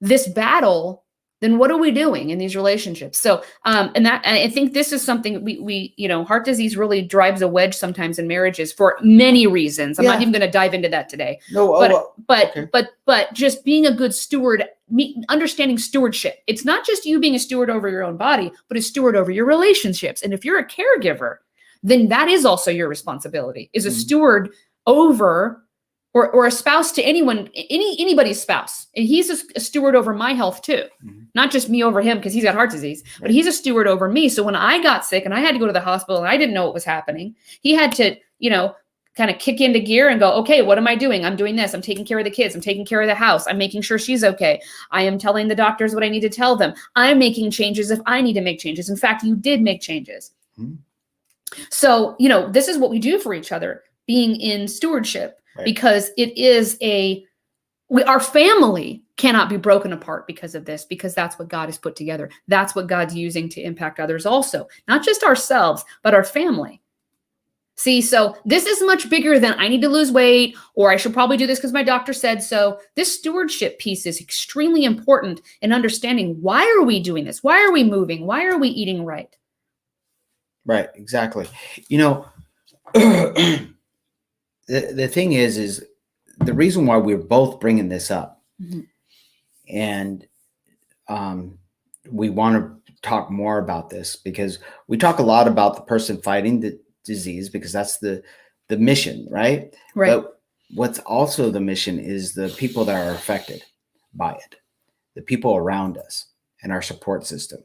this battle, then what are we doing in these relationships? So, and I think this is something we, heart disease really drives a wedge sometimes in marriages for many reasons. I'm not even going to dive into that today. No, okay. but just being a good steward, understanding stewardship. It's not just you being a steward over your own body, but a steward over your relationships. And if you're a caregiver, then that is also your responsibility, is a steward over or a spouse to anybody's spouse. And he's a steward over my health too. Not just me over him because he's got heart disease, but he's a steward over me. So when I got sick and I had to go to the hospital and I didn't know what was happening, he had to, kind of kick into gear and go, okay, what am I doing? I'm doing this. I'm taking care of the kids. I'm taking care of the house. I'm making sure she's okay. I am telling the doctors what I need to tell them. I'm making changes if I need to make changes. In fact, you did make changes. So, this is what we do for each other, being in stewardship. Right. Because it is our family cannot be broken apart because of this, because that's what God has put together. That's what God's using to impact others also, not just ourselves, but our family. See, so this is much bigger than I need to lose weight, or I should probably do this because my doctor said so. This stewardship piece is extremely important in understanding, why are we doing this? Why are we moving? Why are we eating right? Right, exactly. The thing is the reason why we're both bringing this up, and we want to talk more about this, because we talk a lot about the person fighting the disease, because that's the mission, right? But what's also the mission is the people that are affected by it, the people around us and our support system.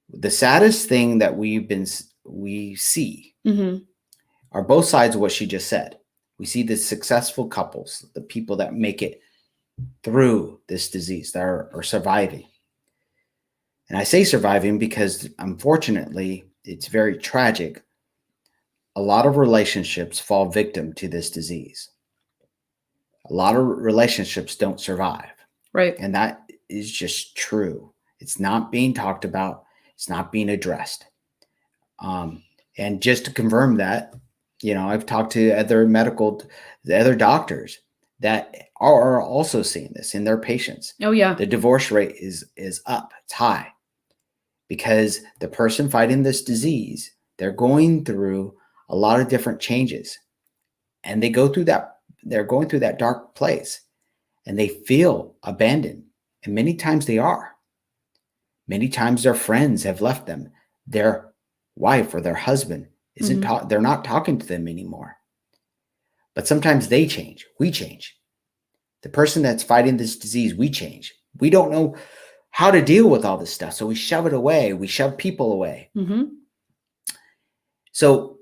The saddest thing that we see are both sides of what she just said. We see the successful couples, the people that make it through this disease, that are surviving. And I say surviving because, unfortunately, it's very tragic. A lot of relationships fall victim to this disease. A lot of relationships don't survive. Right. And that is just true. It's not being talked about. It's not being addressed. And just to confirm that, I've talked to other doctors that are also seeing this in their patients. Oh yeah. The divorce rate is up. It's high because the person fighting this disease, they're going through a lot of different changes, and they're going through that dark place, and they feel abandoned. And many times they are. Many times their friends have left them. Their wife or their husband they're not talking to them anymore. But sometimes they change. We change. The person that's fighting this disease, we change. We don't know how to deal with all this stuff, so we shove it away. We shove people away. So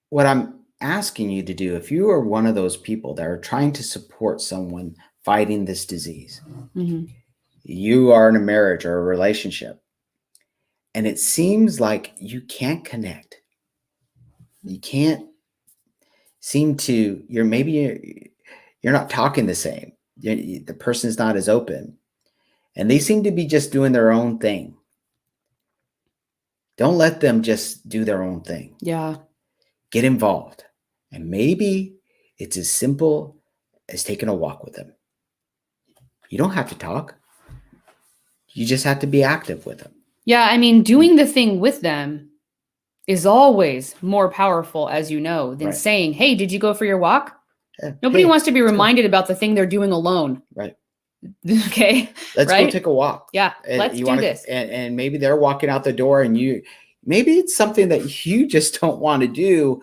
what I'm asking you to do, if you are one of those people that are trying to support someone fighting this disease, you are in a marriage or a relationship, and it seems like you can't connect. You can't seem to, you're not talking the same. The person's not as open, and they seem to be just doing their own thing. Don't let them just do their own thing. Yeah. Get involved. And maybe it's as simple as taking a walk with them. You don't have to talk. You just have to be active with them. Yeah, I mean, doing the thing with them is always more powerful, as you know, than saying, hey, did you go for your walk? Nobody wants to be reminded about the thing they're doing alone. Right. Okay. Let's go take a walk. Yeah. Let's do this. And maybe they're walking out the door, and maybe it's something that you just don't want to do.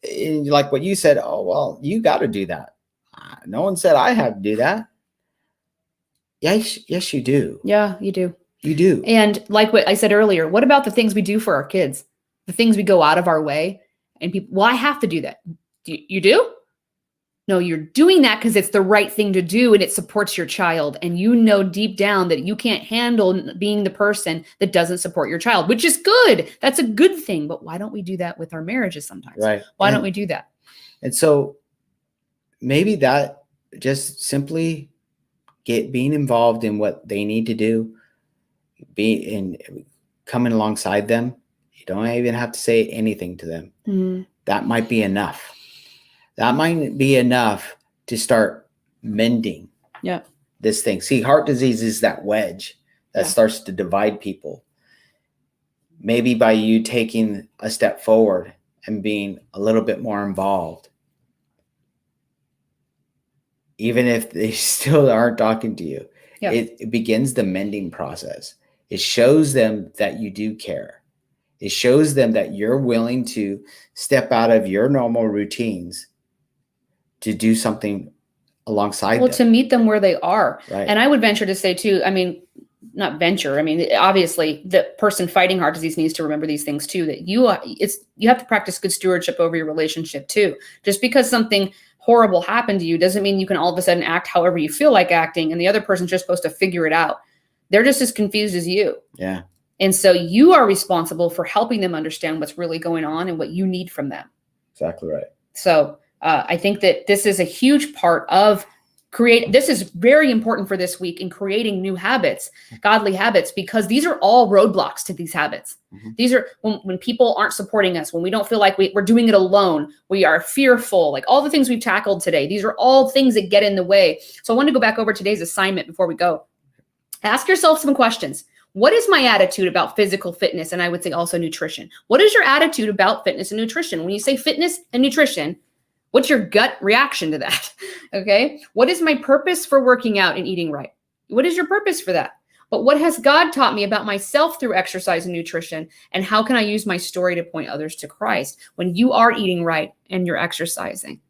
And like what you said, oh, well, you got to do that. No one said I have to do that. Yes, you do. Yeah, you do. You do. And like what I said earlier, what about the things we do for our kids? The things we go out of our way, and people, well, I have to do that. You do? No, you're doing that because it's the right thing to do, and it supports your child. And you know deep down that you can't handle being the person that doesn't support your child, which is good. That's a good thing. But why don't we do that with our marriages sometimes? Right. Why don't we do that? And so maybe that just simply being involved in what they need to do, coming alongside them. You don't even have to say anything to them. That might be enough. That might be enough to start mending Yeah. this thing. See, heart disease is that wedge that starts to divide people. Maybe by you taking a step forward and being a little bit more involved, even if they still aren't talking to you, it begins the mending process. It shows them that you do care. It shows them that you're willing to step out of your normal routines to do something alongside them. To meet them where they are. Right. And I would venture to say too, I mean, not venture. I mean, obviously the person fighting heart disease needs to remember these things too, that you have to practice good stewardship over your relationship too. Just because something horrible happened to you doesn't mean you can all of a sudden act however you feel like acting. And the other person's just supposed to figure it out. They're just as confused as you. Yeah. And so you are responsible for helping them understand what's really going on and what you need from them. Exactly right. So I think that this is a huge part of this is very important for this week in creating new habits, godly habits, because these are all roadblocks to these habits. Mm-hmm. These are when people aren't supporting us, when we don't feel like we're doing it alone, we are fearful, like all the things we've tackled today. These are all things that get in the way. So I want to go back over today's assignment before we go. Ask yourself some questions. What is my attitude about physical fitness? And I would say also nutrition. What is your attitude about fitness and nutrition? When you say fitness and nutrition, what's your gut reaction to that? Okay. What is my purpose for working out and eating right? What is your purpose for that? But what has God taught me about myself through exercise and nutrition? And how can I use my story to point others to Christ when you are eating right and you're exercising?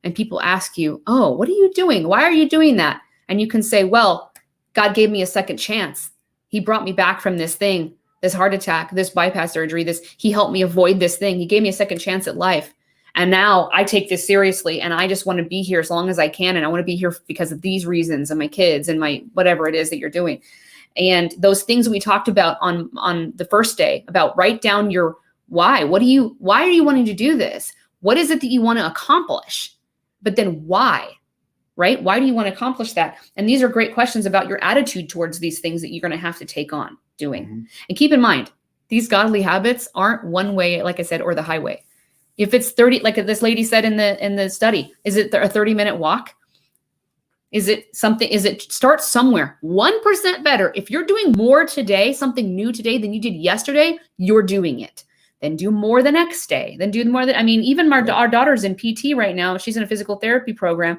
And people ask you, oh, what are you doing? Why are you doing that? And you can say, well, God gave me a second chance. He brought me back from this thing, this heart attack, this bypass surgery, he helped me avoid this thing. He gave me a second chance at life. And now I take this seriously and I just want to be here as long as I can. And I want to be here because of these reasons and my kids and my whatever it is that you're doing. And those things we talked about on the first day about write down your why. Why are you wanting to do this? What is it that you want to accomplish? But then why, right? Why do you want to accomplish that? And these are great questions about your attitude towards these things that you're going to have to take on doing. Mm-hmm. And keep in mind, these godly habits aren't one way, like I said, or the highway. If it's 30, like this lady said in the study, is it a 30-minute walk? Is it start somewhere? 1% better. If you're doing more today, something new today than you did yesterday, you're doing it. Then do more the next day. Then do more even our daughter's in PT right now. She's in a physical therapy program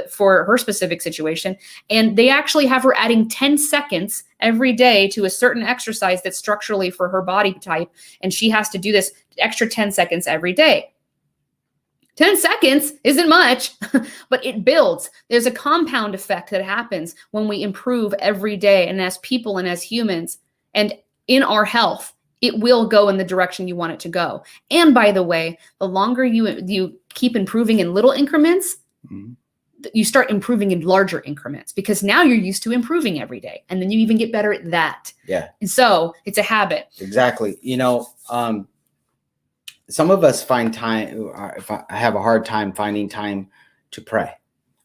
for her specific situation. And they actually have her adding 10 seconds every day to a certain exercise that's structurally for her body type. And she has to do this extra 10 seconds every day. 10 seconds isn't much, but it builds. There's a compound effect that happens when we improve every day. And as people and as humans and in our health, it will go in the direction you want it to go. And by the way, the longer you keep improving in little increments, mm-hmm. you start improving in larger increments because now you're used to improving every day. And then you even get better at that. Yeah. And so it's a habit. Exactly. Some of us find time, if I have a hard time finding time to pray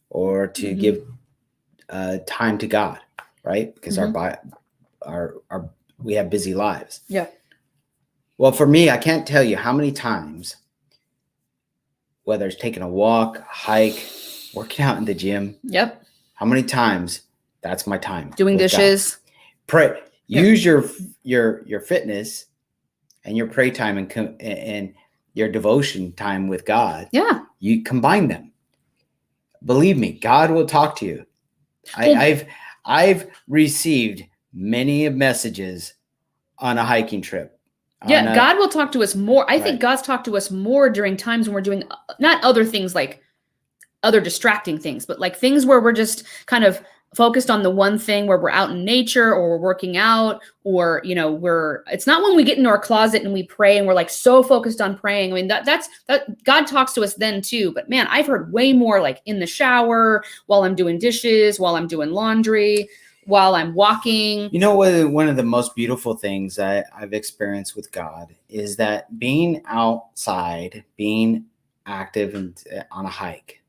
or to mm-hmm. give time to God, right? Because mm-hmm. we have busy lives. Yeah. Well, for me, I can't tell you how many times, whether it's taking a walk, a hike, working out in the gym. Yep. How many times that's my time. Doing dishes. God. Pray. Yeah. Use your fitness and your pray time and your devotion time with God. Yeah. You combine them. Believe me, God will talk to you. I've received many messages on a hiking trip. Yeah, God will talk to us more. I think God's talked to us more during times when we're doing not other things like other distracting things, but like things where we're just kind of focused on the one thing where we're out in nature or we're working out or, it's not when we get into our closet and we pray and we're like so focused on praying. I mean, that God talks to us then too, but man, I've heard way more like in the shower, while I'm doing dishes, while I'm doing laundry, while I'm walking. One of the most beautiful things I've experienced with God is that being outside, being active and on a hike,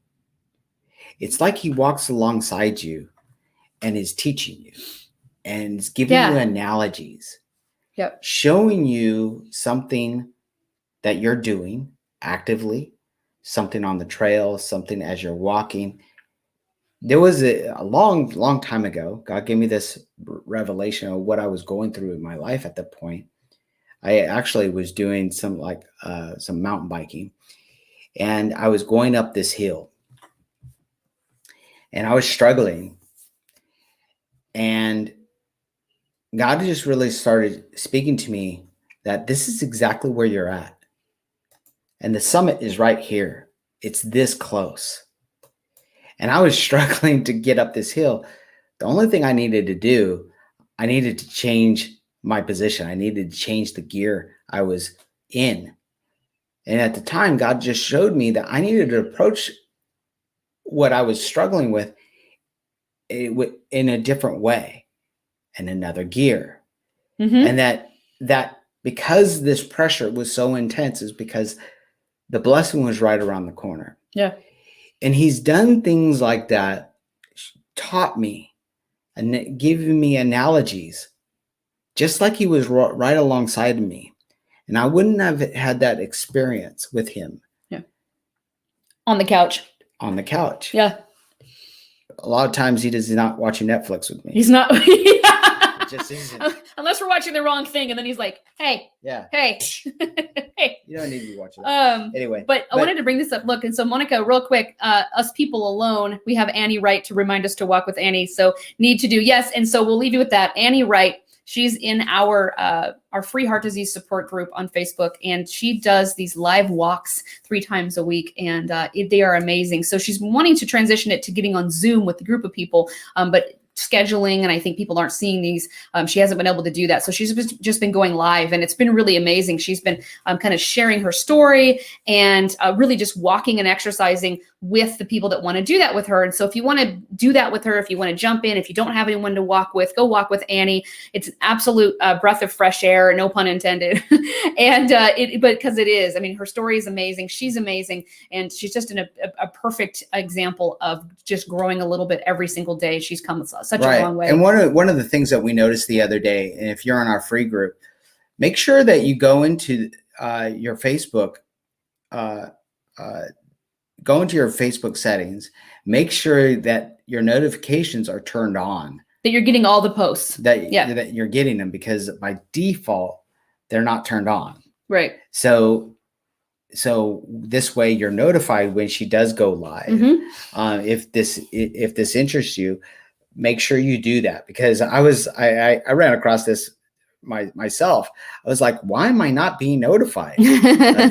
it's like he walks alongside you and is teaching you and is giving you analogies, showing you something that you're doing actively, something on the trail, something as you're walking. there was a long time ago, God gave me this revelation of what I was going through in my life at that point. I actually was doing some mountain biking, and I was going up this hill, and I was struggling, and God just really started speaking to me that this is exactly where you're at. And the summit is right here. It's this close. And I was struggling to get up this hill. The only thing I needed to do, I needed to change my position. I needed to change the gear I was in. And at the time, God just showed me that I needed to approach what I was struggling with in a different way, and another gear. Mm-hmm. And that because this pressure was so intense is because the blessing was right around the corner. Yeah. And he's done things like that, taught me and given me analogies, just like he was right alongside of me. And I wouldn't have had that experience with him. Yeah. On the couch. On the couch. Yeah. A lot of times he does not watch Netflix with me. He's not. It just isn't. Unless we're watching the wrong thing, and then he's like, "Hey, Yeah. Hey, hey." You don't need to be watching that. Anyway. But I wanted to bring this up. Look, and so Monica, real quick, us people alone, we have Annie Wright to remind us to walk with Annie. So need to do, yes. And so we'll leave you with that. Annie Wright, she's in our free heart disease support group on Facebook, and she does these live walks 3 times a week, and they are amazing. So she's wanting to transition it to getting on Zoom with a group of people, but scheduling, and I think people aren't seeing these. She hasn't been able to do that. So she's just been going live, and it's been really amazing. She's been kind of sharing her story and really just walking and exercising with the people that want to do that with her. And so if you want to do that with her, if you want to jump in, if you don't have anyone to walk with, go walk with Annie. It's an absolute breath of fresh air, no pun intended. And but because it is, I mean, her story is amazing. She's amazing. And she's just a perfect example of just growing a little bit every single day. She's come such a long way. And one of the things that we noticed the other day, and if you're on our free group, make sure that you go into your Facebook, go into your Facebook settings, make sure that your notifications are turned on. That you're getting all the posts. That you're getting them, because by default, they're not turned on. Right. So this way you're notified when she does go live. Mm-hmm. If this interests you, make sure you do that, because I ran across this myself. I was like, why am I not being notified of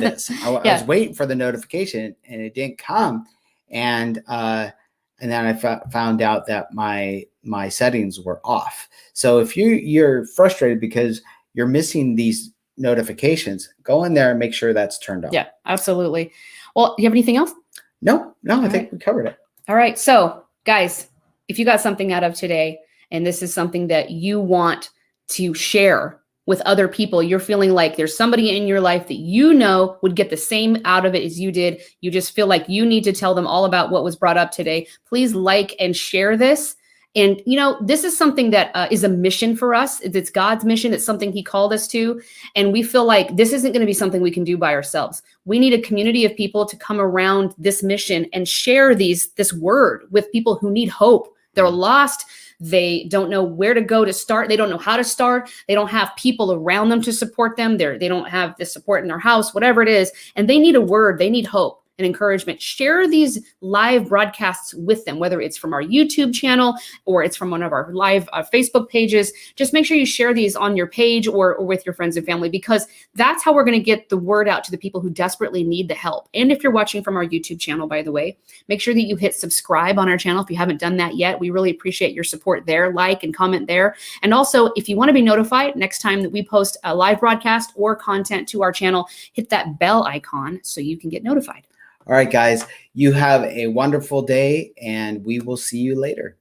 this? I was waiting for the notification and it didn't come. And then I found out that my settings were off. So if you're frustrated because you're missing these notifications, go in there and make sure that's turned on. Yeah, absolutely. Well, do you have anything else? No, I think we covered it. All right. So guys, if you got something out of today, and this is something that you want to share with other people, you're feeling like there's somebody in your life that you know would get the same out of it as you did, you just feel like you need to tell them all about what was brought up today, please like and share this. And, this is something that is a mission for us. It's God's mission. It's something he called us to. And we feel like this isn't going to be something we can do by ourselves. We need a community of people to come around this mission and share this word with people who need hope. They're lost. They don't know where to go to start. They don't know how to start. They don't have people around them to support them. They don't have the support in their house, whatever it is. And they need a word. They need hope and encouragement. Share these live broadcasts with them, whether it's from our YouTube channel or it's from one of our live Facebook pages. Just make sure you share these on your page or with your friends and family, because that's how we're going to get the word out to the people who desperately need the help. And if you're watching from our YouTube channel, by the way, make sure that you hit subscribe on our channel if you haven't done that yet. We really appreciate your support there. Like and comment there. And also, if you want to be notified next time that we post a live broadcast or content to our channel, hit that bell icon so you can get notified. All right, guys, you have a wonderful day, and we will see you later.